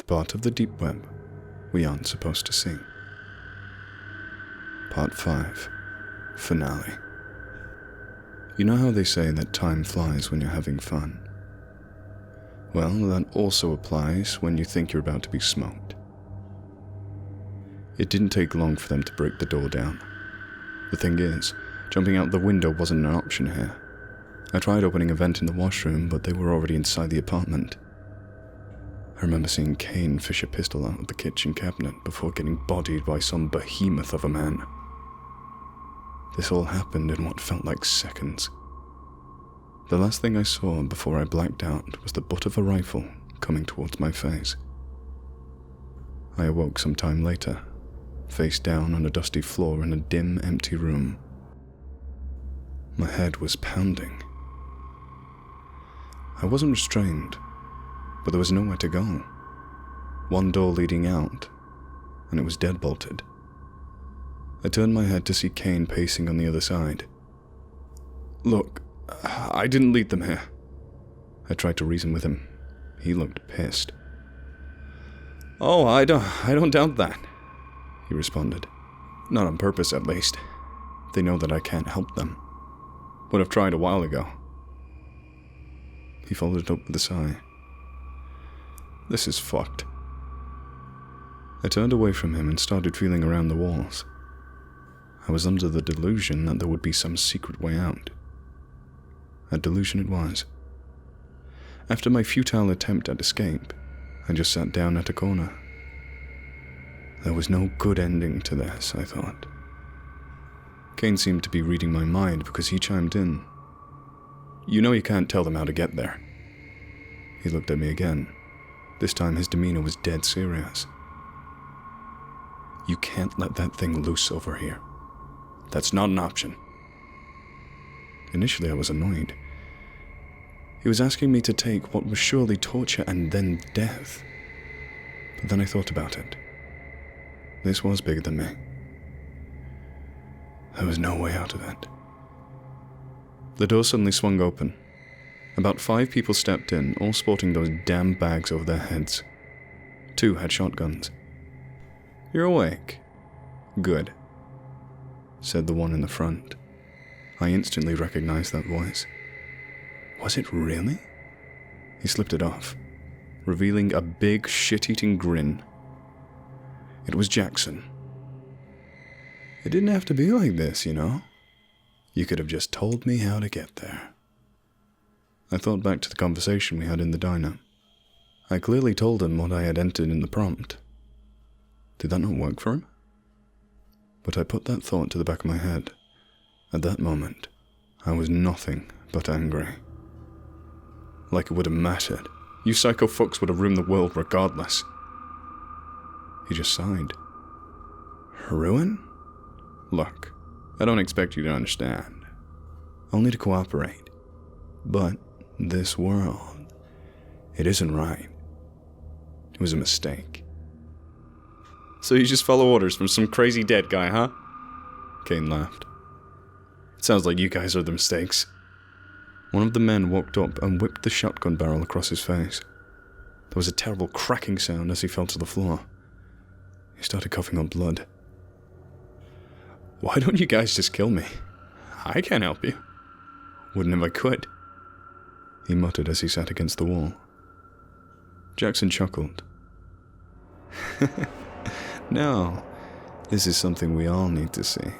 The part of the deep web we aren't supposed to see. Part 5. Finale. You know how they say that time flies when you're having fun? Well, that also applies when you think you're about to be smoked. It didn't take long for them to break the door down. The thing is, jumping out the window wasn't an option here. I tried opening a vent in the washroom, but they were already inside the apartment. I remember seeing Kane fish a pistol out of the kitchen cabinet before getting bodied by some behemoth of a man. This all happened in what felt like seconds. The last thing I saw before I blacked out was the butt of a rifle coming towards my face. I awoke some time later, face down on a dusty floor in a dim, empty room. My head was pounding. I wasn't restrained, but there was nowhere to go. One door leading out, and it was deadbolted. I turned my head to see Kane pacing on the other side. "Look, I didn't lead them here." I tried to reason with him. He looked pissed. "Oh, I don't doubt that," he responded. "Not on purpose, at least. They know that I can't help them. Would have tried a while ago." He followed it up with a sigh. "This is fucked." I turned away from him and started feeling around the walls. I was under the delusion that there would be some secret way out. A delusion it was. After my futile attempt at escape, I just sat down at a corner. There was no good ending to this, I thought. Kane seemed to be reading my mind because he chimed in. "You know you can't tell them how to get there." He looked at me again. This time his demeanor was dead serious. "You can't let that thing loose over here. That's not an option." Initially I was annoyed. He was asking me to take what was surely torture and then death. But then I thought about it. This was bigger than me. There was no way out of it. The door suddenly swung open. About 5 people stepped in, all sporting those damn bags over their heads. 2 had shotguns. "You're awake. Good," said the one in the front. I instantly recognized that voice. Was it really? He slipped it off, revealing a big shit-eating grin. It was Jackson. "It didn't have to be like this, you know. You could have just told me how to get there." I thought back to the conversation we had in the diner. I clearly told him what I had entered in the prompt. Did that not work for him? But I put that thought to the back of my head. At that moment, I was nothing but angry. Like it would have mattered. You psycho fucks would have ruined the world regardless. He just sighed. "Ruin? Look, I don't expect you to understand. Only to cooperate. But this world, it isn't right. It was a mistake." "So you just follow orders from some crazy dead guy, huh?" Kane laughed. "It sounds like you guys are the mistakes." One of the men walked up and whipped the shotgun barrel across his face. There was a terrible cracking sound as he fell to the floor. He started coughing up blood. "Why don't you guys just kill me? I can't help you. Wouldn't if I could," he muttered as he sat against the wall. Jackson chuckled. "No, this is something we all need to see.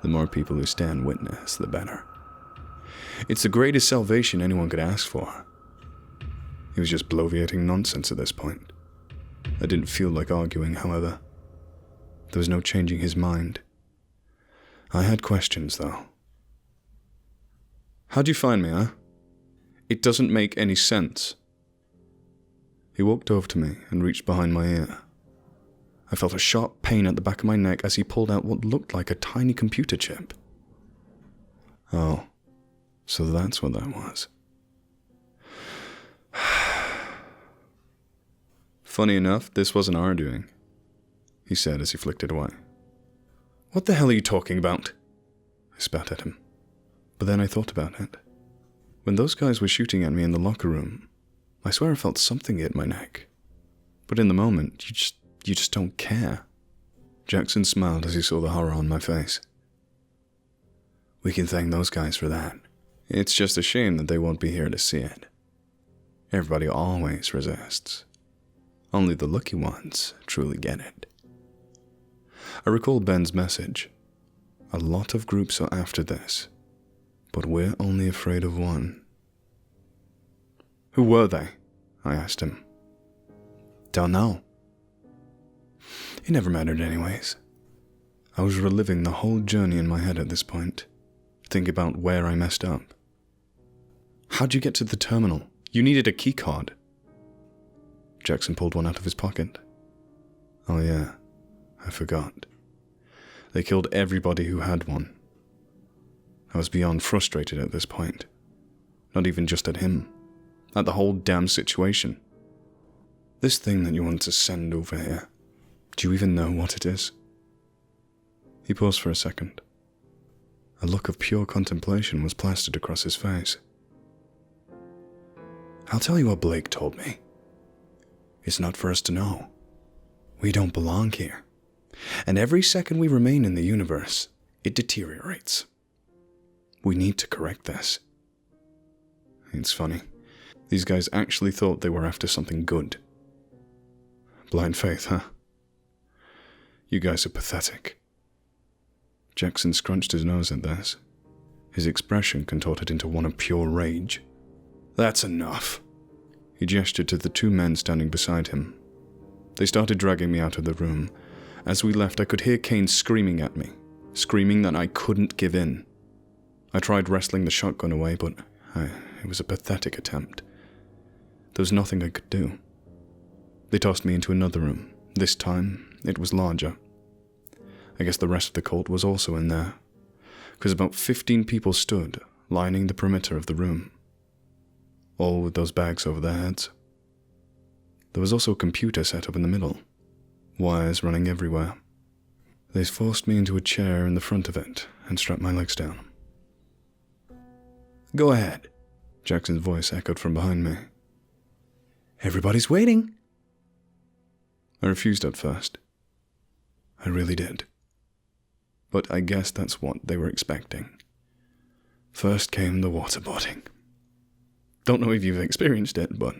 The more people who stand witness, the better. It's the greatest salvation anyone could ask for." He was just bloviating nonsense at this point. I didn't feel like arguing, however. There was no changing his mind. I had questions, though. "How'd you find me, huh? It doesn't make any sense." He walked over to me and reached behind my ear. I felt a sharp pain at the back of my neck as he pulled out what looked like a tiny computer chip. Oh, so that's what that was. "Funny enough, this wasn't our doing," he said as he flicked it away. "What the hell are you talking about?" I spat at him. But then I thought about it. When those guys were shooting at me in the locker room, I swear I felt something hit my neck. But in the moment, you just don't care. Jackson smiled as he saw the horror on my face. We can thank those guys for that. It's just a shame that they won't be here to see it. Everybody always resists. Only the lucky ones truly get it. I recall Ben's message. A lot of groups are after this, but we're only afraid of one. Who were they? I asked him. Don't know. It never mattered anyways. I was reliving the whole journey in my head at this point, thinking about where I messed up. How'd you get to the terminal? You needed a keycard. Jackson pulled one out of his pocket. Oh yeah, I forgot. They killed everybody who had one. I was beyond frustrated at this point. Not even just at him. At the whole damn situation. This thing that you want to send over here, do you even know what it is? He paused for a second. A look of pure contemplation was plastered across his face. I'll tell you what Blake told me. It's not for us to know. We don't belong here. And every second we remain in the universe, it deteriorates. We need to correct this. It's funny. These guys actually thought they were after something good. Blind faith, huh? You guys are pathetic. Jackson scrunched his nose at this. His expression contorted into one of pure rage. That's enough. He gestured to the two men standing beside him. They started dragging me out of the room. As we left, I could hear Kane screaming at me, screaming that I couldn't give in. I tried wrestling the shotgun away, but it was a pathetic attempt. There was nothing I could do. They tossed me into another room. This time, it was larger. I guess the rest of the cult was also in there, because about 15 people stood, lining the perimeter of the room, all with those bags over their heads. There was also a computer set up in the middle, wires running everywhere. They forced me into a chair in the front of it and strapped my legs down. Go ahead, Jackson's voice echoed from behind me. Everybody's waiting. I refused at first. I really did. But I guess that's what they were expecting. First came the waterboarding. Don't know if you've experienced it, but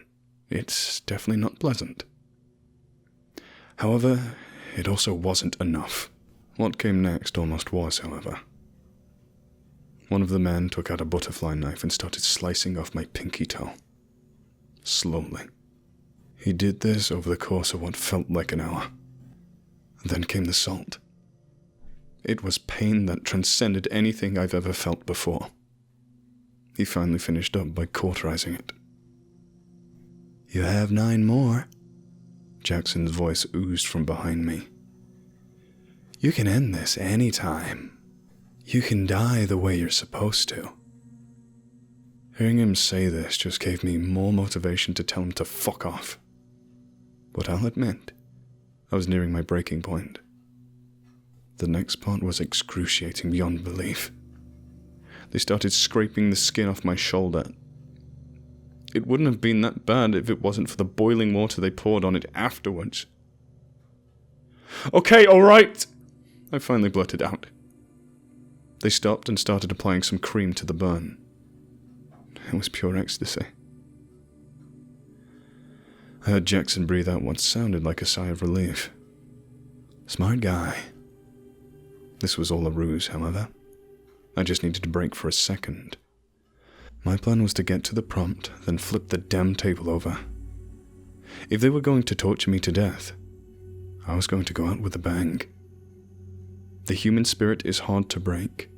it's definitely not pleasant. However, it also wasn't enough. What came next almost was, however. One of the men took out a butterfly knife and started slicing off my pinky toe. Slowly. He did this over the course of what felt like an hour. Then came the salt. It was pain that transcended anything I've ever felt before. He finally finished up by cauterizing it. You have 9 more. Jackson's voice oozed from behind me. You can end this any time. You can die the way you're supposed to. Hearing him say this just gave me more motivation to tell him to fuck off. But I'll admit, I was nearing my breaking point. The next part was excruciating beyond belief. They started scraping the skin off my shoulder. It wouldn't have been that bad if it wasn't for the boiling water they poured on it afterwards. Okay, alright, I finally blurted out. They stopped and started applying some cream to the burn. It was pure ecstasy. I heard Jackson breathe out what sounded like a sigh of relief. Smart guy. This was all a ruse, however. I just needed to break for a second. My plan was to get to the prompt, then flip the damn table over. If they were going to torture me to death, I was going to go out with a bang. The human spirit is hard to break.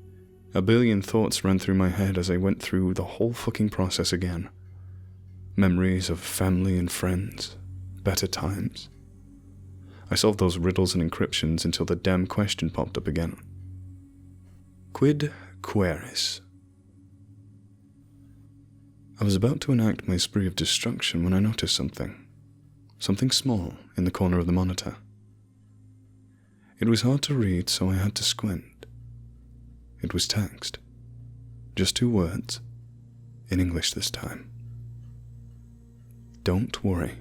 A billion thoughts ran through my head as I went through the whole fucking process again. Memories of family and friends, better times. I solved those riddles and encryptions until the damn question popped up again. Quid queris? I was about to enact my spree of destruction when I noticed something small in the corner of the monitor. It was hard to read, so I had to squint. It was text. Just 2 words, in English this time. Don't worry.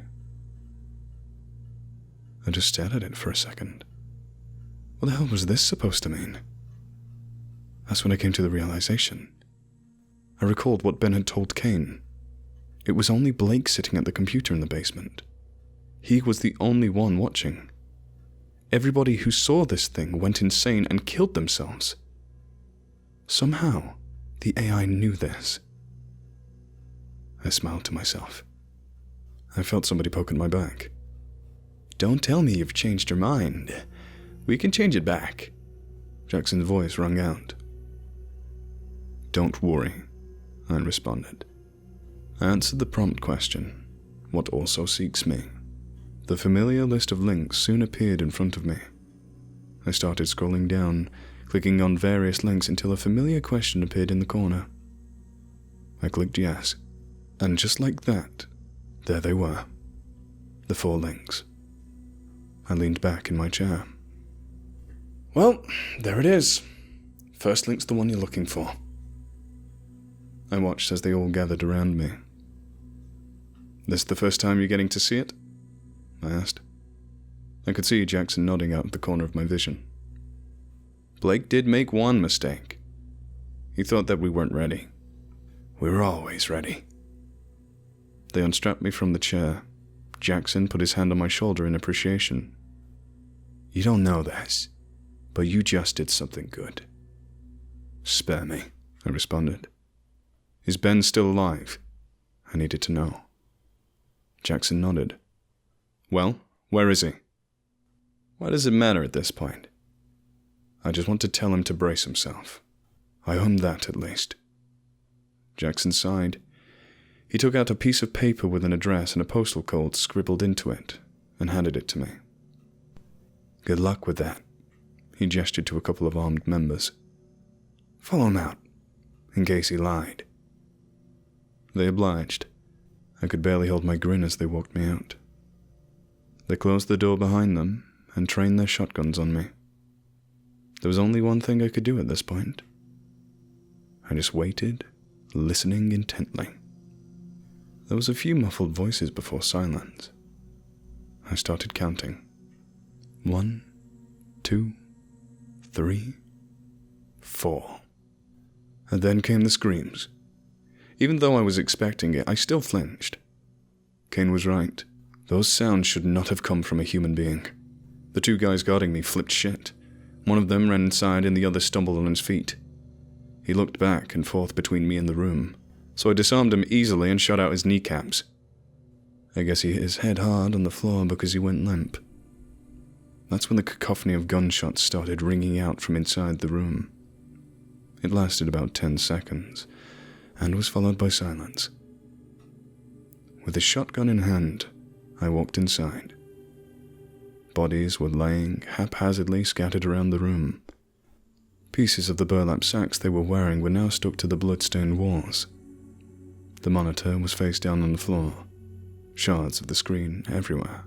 I just stared at it for a second. What the hell was this supposed to mean? That's when I came to the realization. I recalled what Ben had told Kane. It was only Blake sitting at the computer in the basement. He was the only one watching. Everybody who saw this thing went insane and killed themselves. Somehow, the AI knew this. I smiled to myself. I felt somebody poke at my back. Don't tell me you've changed your mind. We can change it back. Jackson's voice rang out. Don't worry, I responded. I answered the prompt question, what also seeks me? The familiar list of links soon appeared in front of me. I started scrolling down, clicking on various links until a familiar question appeared in the corner. I clicked yes, and just like that, there they were, the 4 links. I leaned back in my chair. Well, there it is. First link's the one you're looking for. I watched as they all gathered around me. This the first time you're getting to see it? I asked. I could see Jackson nodding out of the corner of my vision. Blake did make one mistake. He thought that we weren't ready. We were always ready. They unstrapped me from the chair. Jackson put his hand on my shoulder in appreciation. You don't know this, but you just did something good. Spare me, I responded. Is Ben still alive? I needed to know. Jackson nodded. Well, where is he? Why does it matter at this point? I just want to tell him to brace himself. I owe him that at least. Jackson sighed. He took out a piece of paper with an address and a postal code scribbled into it and handed it to me. Good luck with that. He gestured to a couple of armed members. Follow him out, in case he lied. They obliged. I could barely hold my grin as they walked me out. They closed the door behind them and trained their shotguns on me. There was only one thing I could do at this point. I just waited, listening intently. There was a few muffled voices before silence. I started counting. 1, 2, 3, 4. And then came the screams. Even though I was expecting it, I still flinched. Kane was right. Those sounds should not have come from a human being. The 2 guys guarding me flipped shit. One of them ran inside and the other stumbled on his feet. He looked back and forth between me and the room, so I disarmed him easily and shot out his kneecaps. I guess he hit his head hard on the floor because he went limp. That's when the cacophony of gunshots started ringing out from inside the room. It lasted about 10 seconds, and was followed by silence. With a shotgun in hand, I walked inside. Bodies were laying haphazardly scattered around the room. Pieces of the burlap sacks they were wearing were now stuck to the blood-stained walls. The monitor was face down on the floor, shards of the screen everywhere.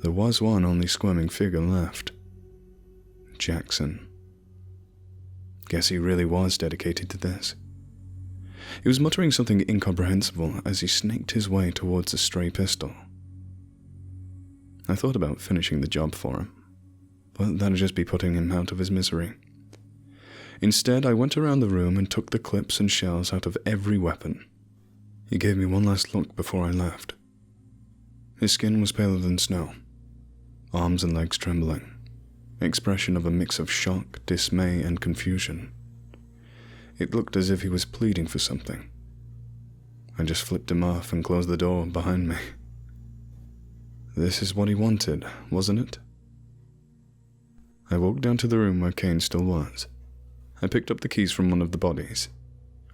There was one only squirming figure left. Jackson. Guess he really was dedicated to this. He was muttering something incomprehensible as he snaked his way towards a stray pistol. I thought about finishing the job for him, but that'd just be putting him out of his misery. Instead, I went around the room and took the clips and shells out of every weapon. He gave me one last look before I left. His skin was paler than snow, arms and legs trembling, expression of a mix of shock, dismay, and confusion. It looked as if he was pleading for something. I just flipped him off and closed the door behind me. This is what he wanted, wasn't it? I walked down to the room where Kane still was. I picked up the keys from one of the bodies.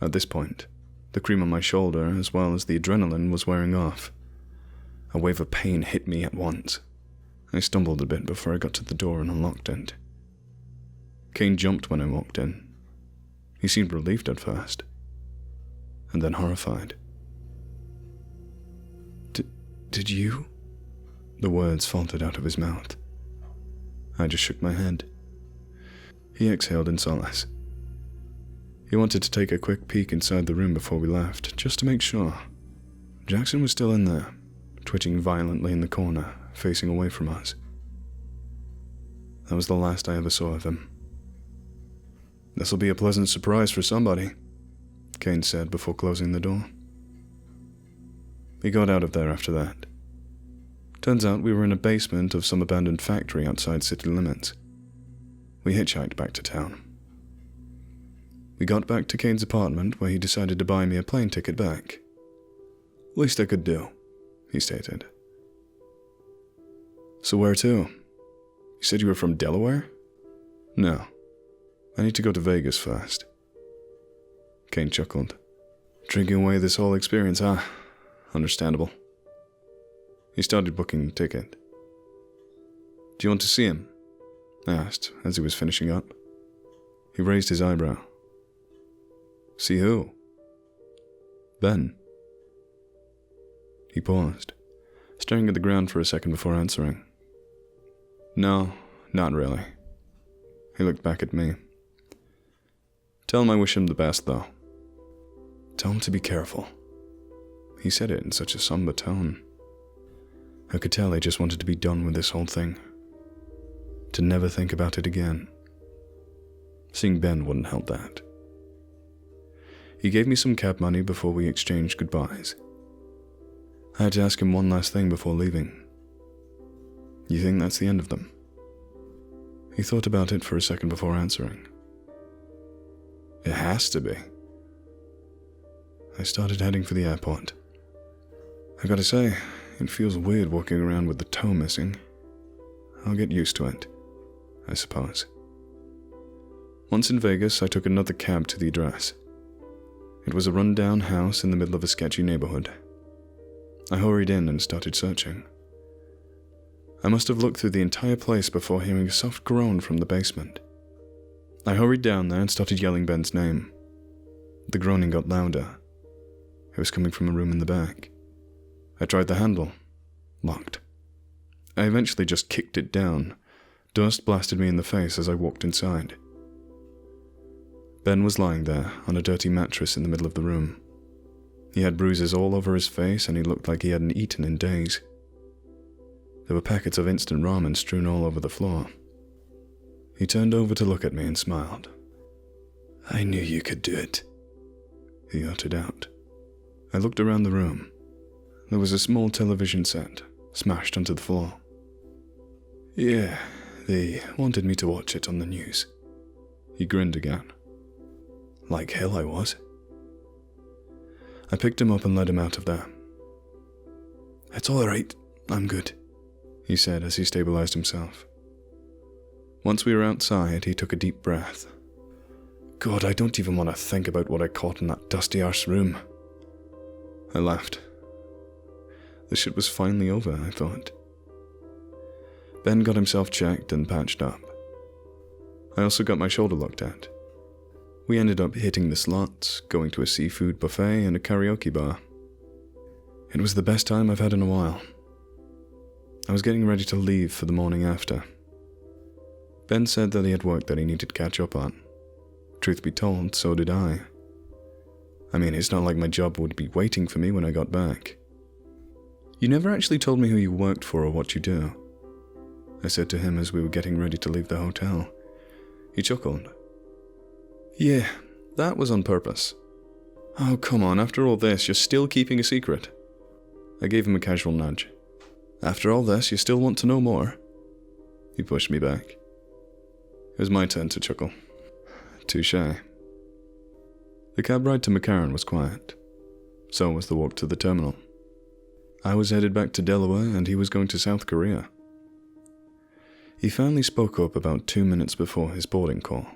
At this point, the cream on my shoulder, as well as the adrenaline, was wearing off. A wave of pain hit me at once. I stumbled a bit before I got to the door and unlocked it. Kane jumped when I walked in. He seemed relieved at first, and then horrified. Did you? The words faltered out of his mouth. I just shook my head. He exhaled in solace. He wanted to take a quick peek inside the room before we left, just to make sure. Jackson was still in there, twitching violently in the corner, facing away from us. That was the last I ever saw of him. "This'll be a pleasant surprise for somebody," Kane said before closing the door. He got out of there after that. Turns out we were in a basement of some abandoned factory outside city limits. We hitchhiked back to town. We got back to Kane's apartment, where he decided to buy me a plane ticket back. "Least I could do," he stated. "So where to? You said you were from Delaware?" "No. I need to go to Vegas first." Kane chuckled. "Drinking away this whole experience, huh? Understandable." He started booking the ticket. "Do you want to see him?" I asked as he was finishing up. He raised his eyebrow. "See who?" "Ben." He paused, staring at the ground for a second before answering. "No, not really." He looked back at me. "Tell him I wish him the best, though. Tell him to be careful." He said it in such a somber tone. I could tell he just wanted to be done with this whole thing. To never think about it again. Seeing Ben wouldn't help that. He gave me some cab money before we exchanged goodbyes. I had to ask him one last thing before leaving. "You think that's the end of them?" He thought about it for a second before answering. "It has to be." I started heading for the airport. I gotta say, it feels weird walking around with the toe missing. I'll get used to it, I suppose. Once in Vegas, I took another cab to the address. It was a run-down house in the middle of a sketchy neighborhood. I hurried in and started searching. I must have looked through the entire place before hearing a soft groan from the basement. I hurried down there and started yelling Ben's name. The groaning got louder. It was coming from a room in the back. I tried the handle. Locked. I eventually just kicked it down. Dust blasted me in the face as I walked inside. Ben was lying there on a dirty mattress in the middle of the room. He had bruises all over his face and he looked like he hadn't eaten in days. There were packets of instant ramen strewn all over the floor. He turned over to look at me and smiled. "I knew you could do it," he uttered out. I looked around the room. There was a small television set, smashed onto the floor. "Yeah, they wanted me to watch it on the news." He grinned again. "Like hell I was." I picked him up and led him out of there. "It's all right, I'm good," he said as he stabilized himself. Once we were outside, he took a deep breath. "God, I don't even want to think about what I caught in that dusty-arse room." I laughed. The shit was finally over, I thought. Ben got himself checked and patched up. I also got my shoulder looked at. We ended up hitting the slots, going to a seafood buffet and a karaoke bar. It was the best time I've had in a while. I was getting ready to leave for the morning after. Ben said that he had work that he needed to catch up on. Truth be told, so did I. I mean, it's not like my job would be waiting for me when I got back. "You never actually told me who you worked for or what you do," I said to him as we were getting ready to leave the hotel. He chuckled. "Yeah, that was on purpose." "Oh, come on, after all this, you're still keeping a secret." I gave him a casual nudge. "After all this, you still want to know more?" He pushed me back. It was my turn to chuckle. Touché. The cab ride to McCarran was quiet. So was the walk to the terminal. I was headed back to Delaware and he was going to South Korea. He finally spoke up about 2 minutes before his boarding call.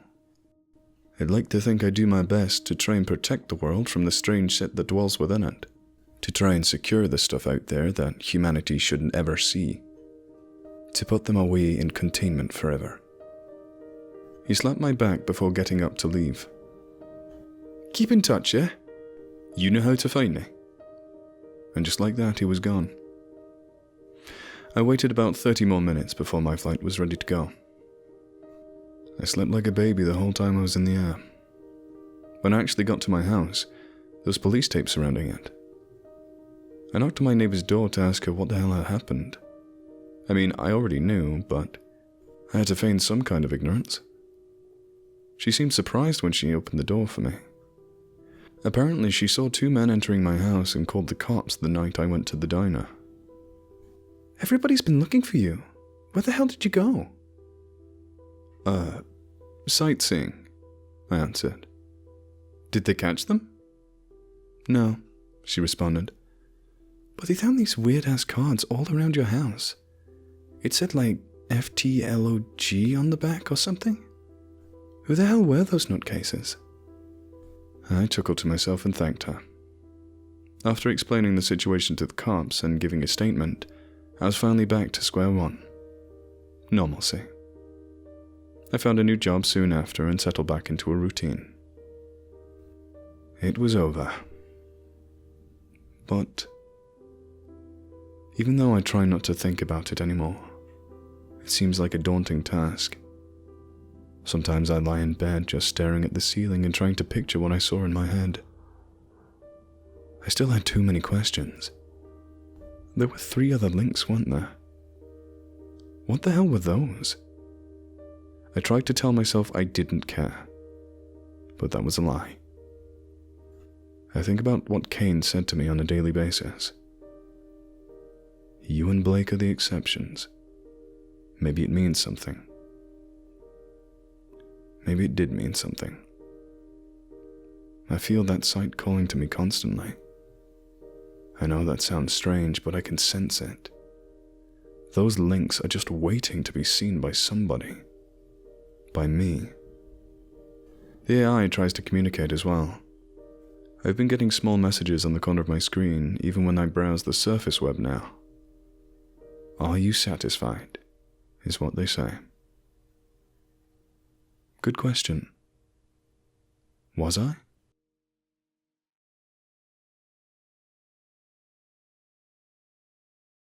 "I'd like to think I do my best to try and protect the world from the strange shit that dwells within it. To try and secure the stuff out there that humanity shouldn't ever see. To put them away in containment forever." He slapped my back before getting up to leave. "Keep in touch, yeah? You know how to find me." And just like that, he was gone. I waited about 30 more minutes before my flight was ready to go. I slept like a baby the whole time I was in the air. When I actually got to my house, there was police tape surrounding it. I knocked on my neighbor's door to ask her what the hell had happened. I mean, I already knew, but I had to feign some kind of ignorance. She seemed surprised when she opened the door for me. Apparently, she saw 2 men entering my house and called the cops the night I went to the diner. "Everybody's been looking for you. Where the hell did you go?" Sightseeing," I answered. "Did they catch them?" "No," she responded. "But they found these weird-ass cards all around your house. It said like FTLOG on the back or something. Who the hell were those nutcases?" I chuckled to myself and thanked her. After explaining the situation to the cops and giving a statement, I was finally back to square one. Normalcy. I found a new job soon after and settled back into a routine. It was over. But even though I try not to think about it anymore, it seems like a daunting task. Sometimes I lie in bed just staring at the ceiling and trying to picture what I saw in my head. I still had too many questions. There were 3 other links, weren't there? What the hell were those? I tried to tell myself I didn't care, but that was a lie. I think about what Kane said to me on a daily basis. You and Blake are the exceptions. Maybe it means something. Maybe it did mean something. I feel that sight calling to me constantly. I know that sounds strange, but I can sense it. Those links are just waiting to be seen by somebody. By me. The AI tries to communicate as well. I've been getting small messages on the corner of my screen even when I browse the surface web now. "Are you satisfied?" is what they say. Good question. Was I?